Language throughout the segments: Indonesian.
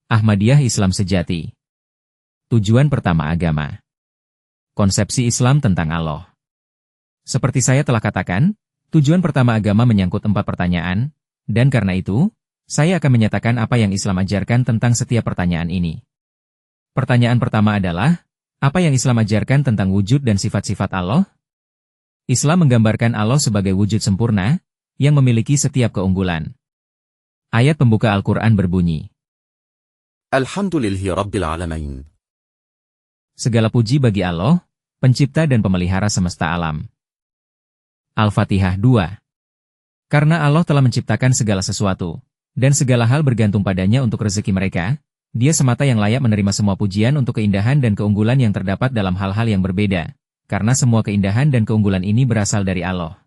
Ahmadiyah Islam sejati. Tujuan pertama agama. Konsepsi Islam tentang Allah. Seperti saya telah katakan, tujuan pertama agama menyangkut 4 pertanyaan, dan karena itu, saya akan menyatakan apa yang Islam ajarkan tentang setiap pertanyaan ini. Pertanyaan pertama adalah, apa yang Islam ajarkan tentang wujud dan sifat-sifat Allah? Islam menggambarkan Allah sebagai wujud sempurna, yang memiliki setiap keunggulan. Ayat pembuka Al-Quran berbunyi, Alhamdulillahi Rabbil Alamin. segala puji bagi Allah, pencipta dan pemelihara semesta alam. Al-Fatihah 2. Karena Allah telah menciptakan segala sesuatu, dan segala hal bergantung padanya untuk rezeki mereka, Dia semata yang layak menerima semua pujian untuk keindahan dan keunggulan yang terdapat dalam hal-hal yang berbeda, karena semua keindahan dan keunggulan ini berasal dari Allah.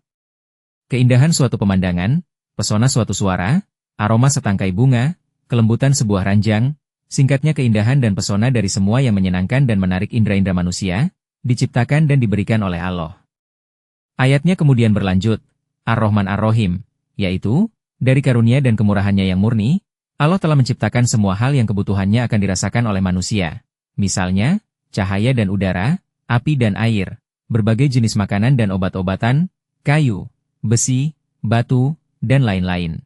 Keindahan suatu pemandangan, pesona suatu suara, aroma setangkai bunga, kelembutan sebuah ranjang, singkatnya keindahan dan pesona dari semua yang menyenangkan dan menarik indera-indera manusia, diciptakan dan diberikan oleh Allah. Ayatnya kemudian berlanjut, Ar-Rahman Ar-Rahim, yaitu, dari karunia dan kemurahannya yang murni, Allah telah menciptakan semua hal yang kebutuhannya akan dirasakan oleh manusia. Misalnya, cahaya dan udara, api dan air, berbagai jenis makanan dan obat-obatan, kayu, besi, batu, dan lain-lain.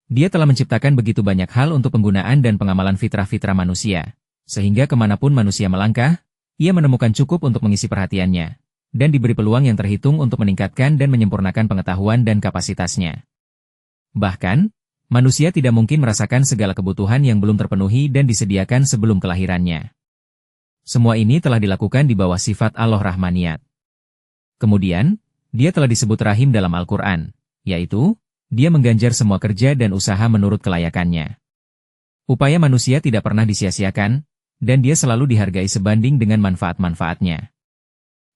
Dia telah menciptakan begitu banyak hal untuk penggunaan dan pengamalan fitrah-fitrah manusia, sehingga kemanapun manusia melangkah, ia menemukan cukup untuk mengisi perhatiannya, dan diberi peluang yang terhitung untuk meningkatkan dan menyempurnakan pengetahuan dan kapasitasnya. Bahkan, manusia tidak mungkin merasakan segala kebutuhan yang belum terpenuhi dan disediakan sebelum kelahirannya. Semua ini telah dilakukan di bawah sifat Allah Rahmaniyat. Kemudian, Dia telah disebut Rahim dalam Al-Quran, yaitu, Dia mengganjar semua kerja dan usaha menurut kelayakannya. Upaya manusia tidak pernah disia-siakan, dan dia selalu dihargai sebanding dengan manfaat-manfaatnya.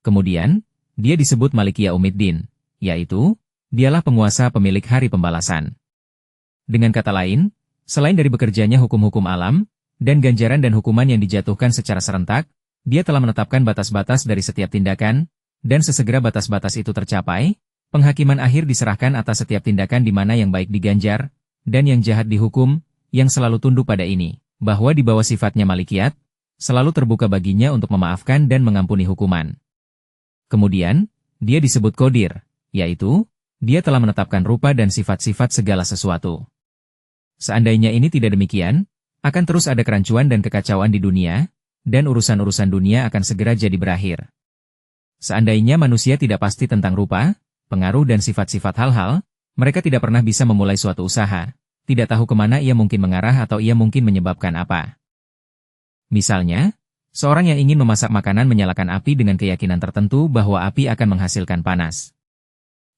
Kemudian, dia disebut Malik Yaumiddin, yaitu, dialah penguasa pemilik hari pembalasan. Dengan kata lain, selain dari bekerjanya hukum-hukum alam, dan ganjaran dan hukuman yang dijatuhkan secara serentak, dia telah menetapkan batas-batas dari setiap tindakan, dan sesegera batas-batas itu tercapai, penghakiman akhir diserahkan atas setiap tindakan di mana yang baik diganjar, dan yang jahat dihukum, yang selalu tunduk pada ini, bahwa di bawah sifatnya malikiyat, selalu terbuka baginya untuk memaafkan dan mengampuni hukuman. Kemudian, dia disebut Qadir, yaitu, dia telah menetapkan rupa dan sifat-sifat segala sesuatu. Seandainya ini tidak demikian, akan terus ada kerancuan dan kekacauan di dunia, dan urusan-urusan dunia akan segera jadi berakhir. Seandainya manusia tidak pasti tentang rupa, pengaruh dan sifat-sifat hal-hal, mereka tidak pernah bisa memulai suatu usaha, tidak tahu kemana ia mungkin mengarah atau ia mungkin menyebabkan apa. Misalnya, seorang yang ingin memasak makanan menyalakan api dengan keyakinan tertentu bahwa api akan menghasilkan panas.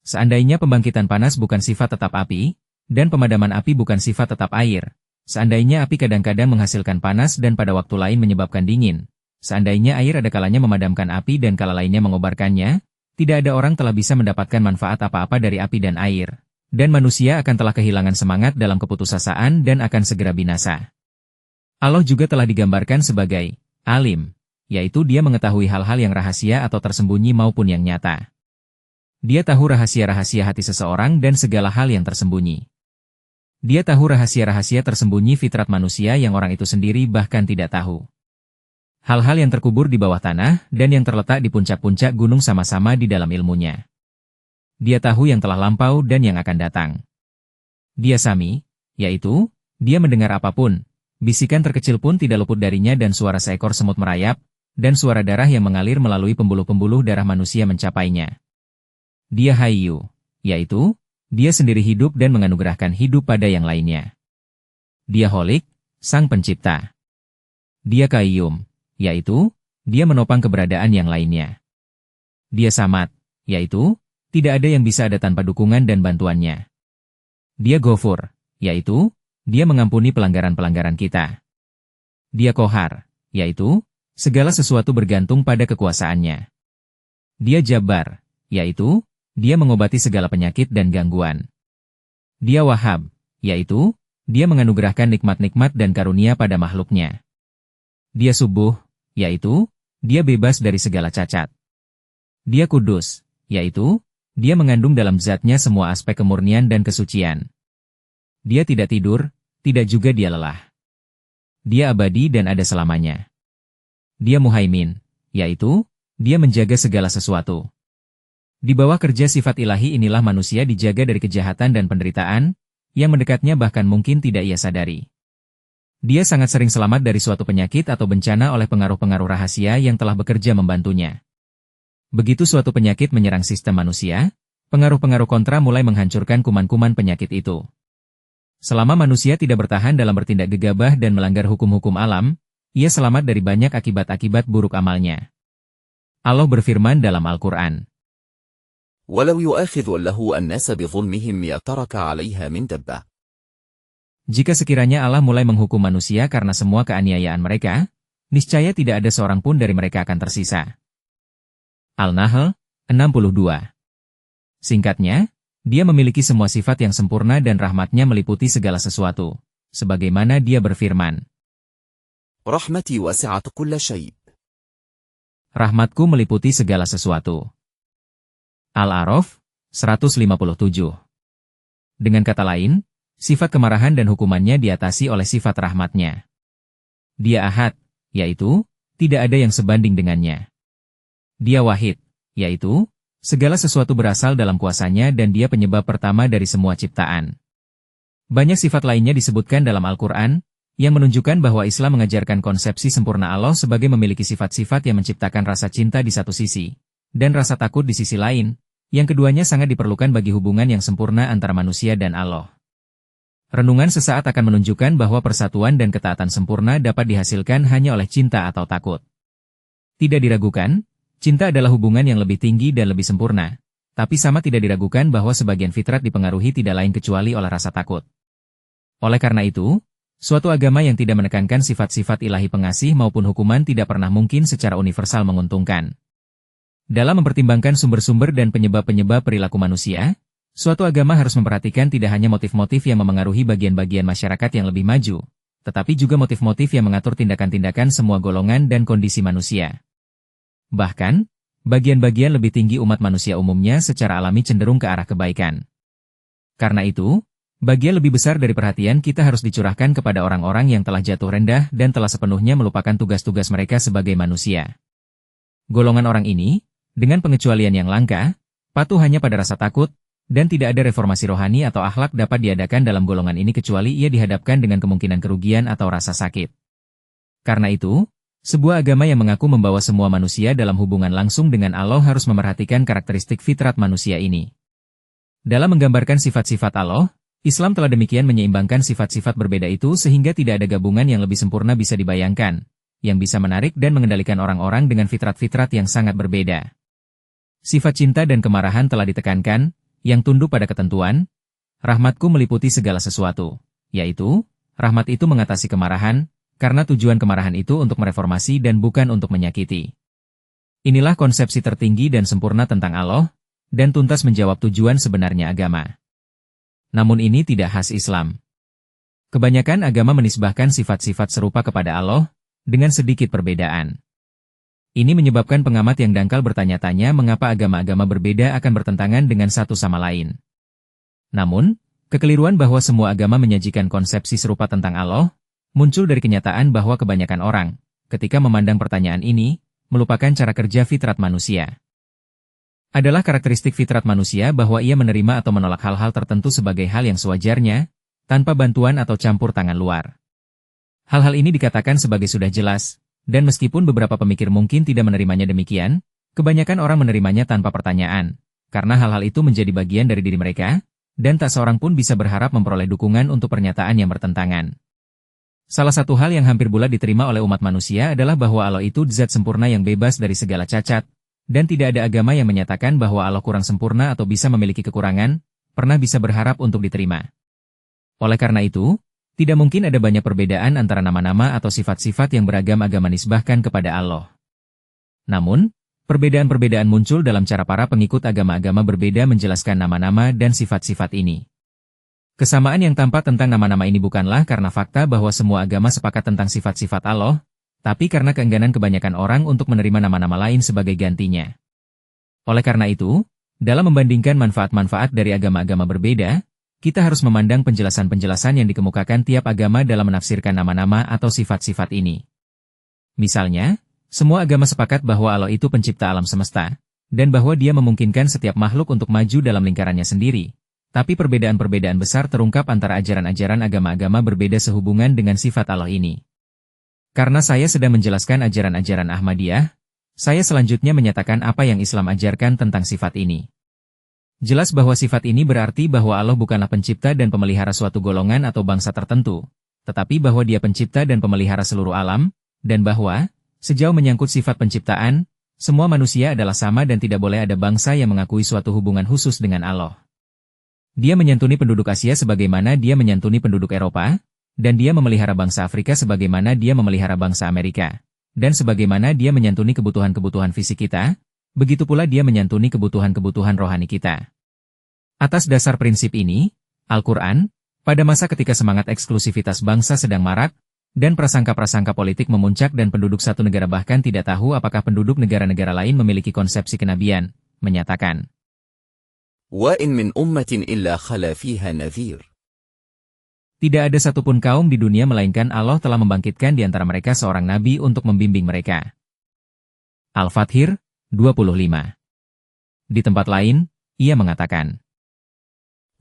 Seandainya pembangkitan panas bukan sifat tetap api, dan pemadaman api bukan sifat tetap air, seandainya api kadang-kadang menghasilkan panas dan pada waktu lain menyebabkan dingin, seandainya air ada kalanya memadamkan api dan kala lainnya mengobarkannya, tidak ada orang telah bisa mendapatkan manfaat apa-apa dari api dan air, dan manusia akan telah kehilangan semangat dalam keputusasaan dan akan segera binasa. Allah juga telah digambarkan sebagai alim, yaitu dia mengetahui hal-hal yang rahasia atau tersembunyi maupun yang nyata. Dia tahu rahasia-rahasia hati seseorang dan segala hal yang tersembunyi. Dia tahu rahasia-rahasia tersembunyi fitrat manusia yang orang itu sendiri bahkan tidak tahu. Hal-hal yang terkubur di bawah tanah dan yang terletak di puncak-puncak gunung sama-sama di dalam ilmunya. Dia tahu yang telah lampau dan yang akan datang. Dia Sami, yaitu, dia mendengar apapun, bisikan terkecil pun tidak luput darinya dan suara seekor semut merayap, dan suara darah yang mengalir melalui pembuluh-pembuluh darah manusia mencapainya. Dia Hayyu, yaitu, dia sendiri hidup dan menganugerahkan hidup pada yang lainnya. Dia Holik, Sang Pencipta. Dia Qayyum, yaitu, dia menopang keberadaan yang lainnya. Dia Samad, yaitu, tidak ada yang bisa ada tanpa dukungan dan bantuannya. Dia Ghafur, yaitu, dia mengampuni pelanggaran-pelanggaran kita. Dia Qahar, yaitu, segala sesuatu bergantung pada kekuasaannya. Dia Jabbar, yaitu, dia mengobati segala penyakit dan gangguan. Dia Wahhab, yaitu, dia menganugerahkan nikmat-nikmat dan karunia pada makhluknya. Dia Subuh, yaitu, dia bebas dari segala cacat. Dia Kudus, yaitu, dia mengandung dalam zatnya semua aspek kemurnian dan kesucian. Dia tidak tidur, tidak juga dia lelah. dia abadi dan ada selamanya. Dia Muhaimin, yaitu, dia menjaga segala sesuatu. Di bawah kerja sifat ilahi inilah manusia dijaga dari kejahatan dan penderitaan, yang mendekatnya bahkan mungkin tidak ia sadari. Dia sangat sering selamat dari suatu penyakit atau bencana oleh pengaruh-pengaruh rahasia yang telah bekerja membantunya. Begitu suatu penyakit menyerang sistem manusia, pengaruh-pengaruh kontra mulai menghancurkan kuman-kuman penyakit itu. Selama manusia tidak bertahan dalam bertindak gegabah dan melanggar hukum-hukum alam, ia selamat dari banyak akibat-akibat buruk amalnya. Allah berfirman dalam Al-Quran, ولو يؤاخذ الله الناس بظلمهم ما ترك عليها من دبة. Jika sekiranya Allah mulai menghukum manusia karena semua keaniayaan mereka, niscaya tidak ada seorang pun dari mereka akan tersisa. Al-Nahl 62. Singkatnya, dia memiliki semua sifat yang sempurna dan rahmatnya meliputi segala sesuatu, sebagaimana dia berfirman, رحمتي وسعت كل شيء. Rahmatku meliputi segala sesuatu. Al-A'raf 157. Dengan kata lain, sifat kemarahan dan hukumannya diatasi oleh sifat rahmatnya. Dia Ahad, yaitu, tidak ada yang sebanding dengannya. Dia Wahid, yaitu, segala sesuatu berasal dalam kuasanya dan dia penyebab pertama dari semua ciptaan. Banyak sifat lainnya disebutkan dalam Al-Quran, yang menunjukkan bahwa Islam mengajarkan konsepsi sempurna Allah sebagai memiliki sifat-sifat yang menciptakan rasa cinta di satu sisi, dan rasa takut di sisi lain, yang keduanya sangat diperlukan bagi hubungan yang sempurna antara manusia dan Allah. Renungan sesaat akan menunjukkan bahwa persatuan dan ketaatan sempurna dapat dihasilkan hanya oleh cinta atau takut. Tidak diragukan, cinta adalah hubungan yang lebih tinggi dan lebih sempurna, tapi sama tidak diragukan bahwa sebagian fitrat dipengaruhi tidak lain kecuali oleh rasa takut. Oleh karena itu, suatu agama yang tidak menekankan sifat-sifat ilahi pengasih maupun hukuman tidak pernah mungkin secara universal menguntungkan. Dalam mempertimbangkan sumber-sumber dan penyebab-penyebab perilaku manusia, suatu agama harus memperhatikan tidak hanya motif-motif yang memengaruhi bagian-bagian masyarakat yang lebih maju, tetapi juga motif-motif yang mengatur tindakan-tindakan semua golongan dan kondisi manusia. Bahkan, bagian-bagian lebih tinggi umat manusia umumnya secara alami cenderung ke arah kebaikan. Karena itu, bagian lebih besar dari perhatian kita harus dicurahkan kepada orang-orang yang telah jatuh rendah dan telah sepenuhnya melupakan tugas-tugas mereka sebagai manusia. Golongan orang ini, dengan pengecualian yang langka, patuh hanya pada rasa takut, dan tidak ada reformasi rohani atau akhlak dapat diadakan dalam golongan ini kecuali ia dihadapkan dengan kemungkinan kerugian atau rasa sakit. Karena itu, sebuah agama yang mengaku membawa semua manusia dalam hubungan langsung dengan Allah harus memerhatikan karakteristik fitrat manusia ini. Dalam menggambarkan sifat-sifat Allah, Islam telah demikian menyeimbangkan sifat-sifat berbeda itu sehingga tidak ada gabungan yang lebih sempurna bisa dibayangkan, yang bisa menarik dan mengendalikan orang-orang dengan fitrat-fitrat yang sangat berbeda. Sifat cinta dan kemarahan telah ditekankan, yang tunduk pada ketentuan, rahmatku meliputi segala sesuatu, yaitu, rahmat itu mengatasi kemarahan, karena tujuan kemarahan itu untuk mereformasi dan bukan untuk menyakiti. Inilah konsepsi tertinggi dan sempurna tentang Allah, dan tuntas menjawab tujuan sebenarnya agama. Namun ini tidak khas Islam. Kebanyakan agama menisbahkan sifat-sifat serupa kepada Allah, dengan sedikit perbedaan. Ini menyebabkan pengamat yang dangkal bertanya-tanya mengapa agama-agama berbeda akan bertentangan dengan satu sama lain. Namun, kekeliruan bahwa semua agama menyajikan konsepsi serupa tentang Allah, muncul dari kenyataan bahwa kebanyakan orang, ketika memandang pertanyaan ini, melupakan cara kerja fitrat manusia. Adalah karakteristik fitrat manusia bahwa ia menerima atau menolak hal-hal tertentu sebagai hal yang sewajarnya, tanpa bantuan atau campur tangan luar. Hal-hal ini dikatakan sebagai sudah jelas, dan meskipun beberapa pemikir mungkin tidak menerimanya demikian, kebanyakan orang menerimanya tanpa pertanyaan, karena hal-hal itu menjadi bagian dari diri mereka, dan tak seorang pun bisa berharap memperoleh dukungan untuk pernyataan yang bertentangan. Salah satu hal yang hampir bulat diterima oleh umat manusia adalah bahwa Allah itu zat sempurna yang bebas dari segala cacat, dan tidak ada agama yang menyatakan bahwa Allah kurang sempurna atau bisa memiliki kekurangan, pernah bisa berharap untuk diterima. Oleh karena itu, tidak mungkin ada banyak perbedaan antara nama-nama atau sifat-sifat yang beragam agama nisbahkan kepada Allah. Namun, perbedaan-perbedaan muncul dalam cara para pengikut agama-agama berbeda menjelaskan nama-nama dan sifat-sifat ini. Kesamaan yang tampak tentang nama-nama ini bukanlah karena fakta bahwa semua agama sepakat tentang sifat-sifat Allah, tapi karena keengganan kebanyakan orang untuk menerima nama-nama lain sebagai gantinya. Oleh karena itu, dalam membandingkan manfaat-manfaat dari agama-agama berbeda, kita harus memandang penjelasan-penjelasan yang dikemukakan tiap agama dalam menafsirkan nama-nama atau sifat-sifat ini. Misalnya, semua agama sepakat bahwa Allah itu pencipta alam semesta, dan bahwa Dia memungkinkan setiap makhluk untuk maju dalam lingkarannya sendiri. Tapi perbedaan-perbedaan besar terungkap antara ajaran-ajaran agama-agama berbeda sehubungan dengan sifat Allah ini. Karena saya sedang menjelaskan ajaran-ajaran Ahmadiyah, saya selanjutnya menyatakan apa yang Islam ajarkan tentang sifat ini. Jelas bahwa sifat ini berarti bahwa Allah bukanlah pencipta dan pemelihara suatu golongan atau bangsa tertentu, tetapi bahwa Dia pencipta dan pemelihara seluruh alam, dan bahwa, sejauh menyangkut sifat penciptaan, semua manusia adalah sama dan tidak boleh ada bangsa yang mengakui suatu hubungan khusus dengan Allah. Dia menyantuni penduduk Asia sebagaimana Dia menyantuni penduduk Eropa, dan Dia memelihara bangsa Afrika sebagaimana Dia memelihara bangsa Amerika, dan sebagaimana Dia menyantuni kebutuhan-kebutuhan fisik kita, begitu pula Dia menyantuni kebutuhan-kebutuhan rohani kita. Atas dasar prinsip ini, Al-Quran, pada masa ketika semangat eksklusivitas bangsa sedang marak, dan prasangka-prasangka politik memuncak dan penduduk satu negara bahkan tidak tahu apakah penduduk negara-negara lain memiliki konsepsi kenabian, menyatakan, "Wa in min ummatin illa khala fiha nadhir." Tidak ada satupun kaum di dunia melainkan Allah telah membangkitkan di antara mereka seorang nabi untuk membimbing mereka. Al-Fathir, 25. Di tempat lain, ia mengatakan,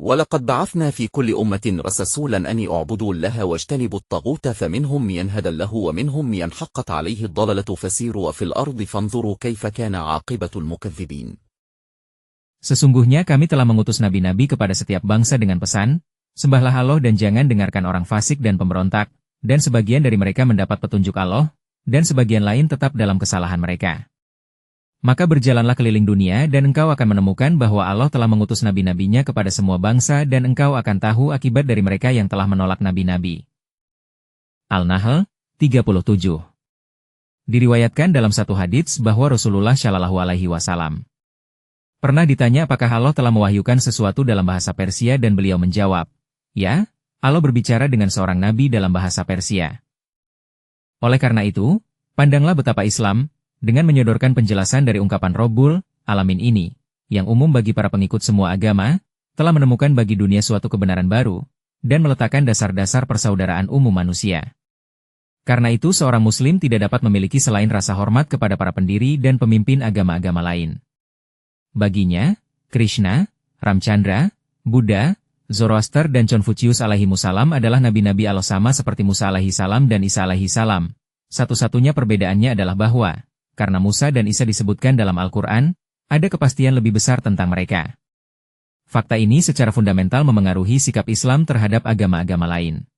وَلَقَدْ بَعَثْنَا فِي كُلِّ أُمَّةٍ رَسُولًا أَنِ اعْبُدُوا اللَّهَ وَاجْتَنِبُوا الطَّاغُوتَ فَمِنْهُمْ مَنْ هَدَى اللَّهُ وَمِنْهُمْ مَنْ حَقَّتْ عَلَيْهِ الضَّلَالَةُ فَسِيرُوا فِي الْأَرْضِ فَانظُرُوا كَيْفَ كَانَ عَاقِبَةُ الْمُكَذِّبِينَ. Sesungguhnya kami telah mengutus nabi-nabi kepada setiap bangsa dengan pesan, sembahlah Allah dan jangan dengarkan orang fasik dan pemberontak, dan sebagian dari mereka mendapat petunjuk Allah, dan sebagian lain tetap dalam kesalahan mereka. Maka berjalanlah keliling dunia dan engkau akan menemukan bahwa Allah telah mengutus nabi-nabinya kepada semua bangsa dan engkau akan tahu akibat dari mereka yang telah menolak nabi-nabi. Al-Nahl, 37. Diriwayatkan dalam satu hadits bahwa Rasulullah Shallallahu Alaihi Wasallam pernah ditanya apakah Allah telah mewahyukan sesuatu dalam bahasa Persia dan beliau menjawab, ya, Allah berbicara dengan seorang nabi dalam bahasa Persia. Oleh karena itu, pandanglah betapa Islam, dengan menyodorkan penjelasan dari ungkapan Rabbul Alamin ini, yang umum bagi para pengikut semua agama, telah menemukan bagi dunia suatu kebenaran baru, dan meletakkan dasar-dasar persaudaraan umum manusia. Karena itu seorang muslim tidak dapat memiliki selain rasa hormat kepada para pendiri dan pemimpin agama-agama lain. Baginya, Krishna, Ramchandra, Buddha, Zoroaster dan Confucius alaihimussalam adalah nabi-nabi Allah sama seperti Musa alaihissalam dan Isa alaihissalam. Satu-satunya perbedaannya adalah bahwa, karena Musa dan Isa disebutkan dalam Al-Quran, ada kepastian lebih besar tentang mereka. Fakta ini secara fundamental memengaruhi sikap Islam terhadap agama-agama lain.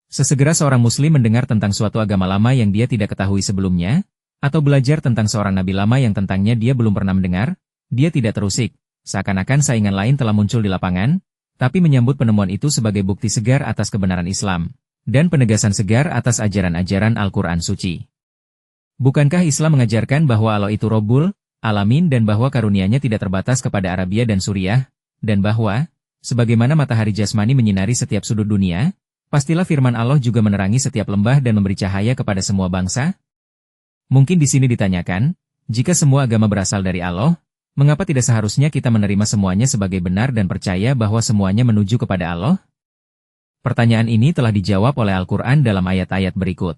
Sesegera seorang muslim mendengar tentang suatu agama lama yang dia tidak ketahui sebelumnya, atau belajar tentang seorang nabi lama yang tentangnya dia belum pernah mendengar, dia tidak terusik, seakan-akan saingan lain telah muncul di lapangan, tapi menyambut penemuan itu sebagai bukti segar atas kebenaran Islam, dan penegasan segar atas ajaran-ajaran Al-Quran suci. Bukankah Islam mengajarkan bahwa Allah itu Rabbul Alamin dan bahwa karunia-Nya tidak terbatas kepada Arabia dan Suriah, dan bahwa, sebagaimana matahari jasmani menyinari setiap sudut dunia, pastilah firman Allah juga menerangi setiap lembah dan memberi cahaya kepada semua bangsa? Mungkin di sini ditanyakan, jika semua agama berasal dari Allah, mengapa tidak seharusnya kita menerima semuanya sebagai benar dan percaya bahwa semuanya menuju kepada Allah? Pertanyaan ini telah dijawab oleh Al-Quran dalam ayat-ayat berikut.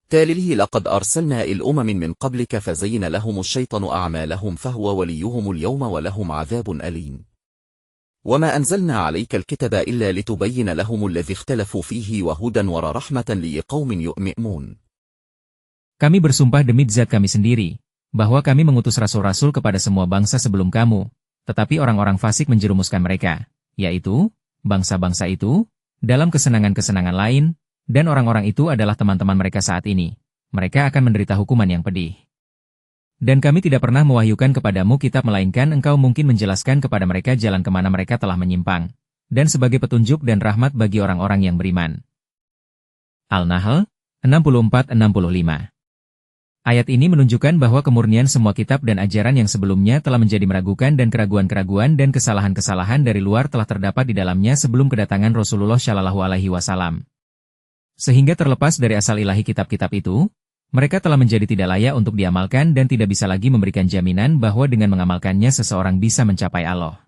تالله لقد أرسلنا إلى أمم من قبلك فزين لهم الشيطان أعمالهم فهو وليهم اليوم ولهم عذاب أليم وما أنزلنا عليك الكتاب إلا لتبين لهم الذي اختلفوا فيه وهدى ورحمة لقوم يؤمنون. Kami bersumpah demi zat kami sendiri, bahwa kami mengutus rasul-rasul kepada semua bangsa sebelum kamu, tetapi orang-orang fasik menjerumuskan mereka, yaitu, bangsa-bangsa itu, dalam kesenangan-kesenangan lain, dan orang-orang itu adalah teman-teman mereka saat ini. Mereka akan menderita hukuman yang pedih. Dan kami tidak pernah mewahyukan kepadamu kitab melainkan engkau mungkin menjelaskan kepada mereka jalan kemana mereka telah menyimpang, dan sebagai petunjuk dan rahmat bagi orang-orang yang beriman. Al-Nahl, 64-65. Ayat ini menunjukkan bahwa kemurnian semua kitab dan ajaran yang sebelumnya telah menjadi meragukan dan keraguan-keraguan dan kesalahan-kesalahan dari luar telah terdapat di dalamnya sebelum kedatangan Rasulullah Shallallahu Alaihi Wasallam. Sehingga terlepas dari asal ilahi kitab-kitab itu, mereka telah menjadi tidak layak untuk diamalkan dan tidak bisa lagi memberikan jaminan bahwa dengan mengamalkannya seseorang bisa mencapai Allah.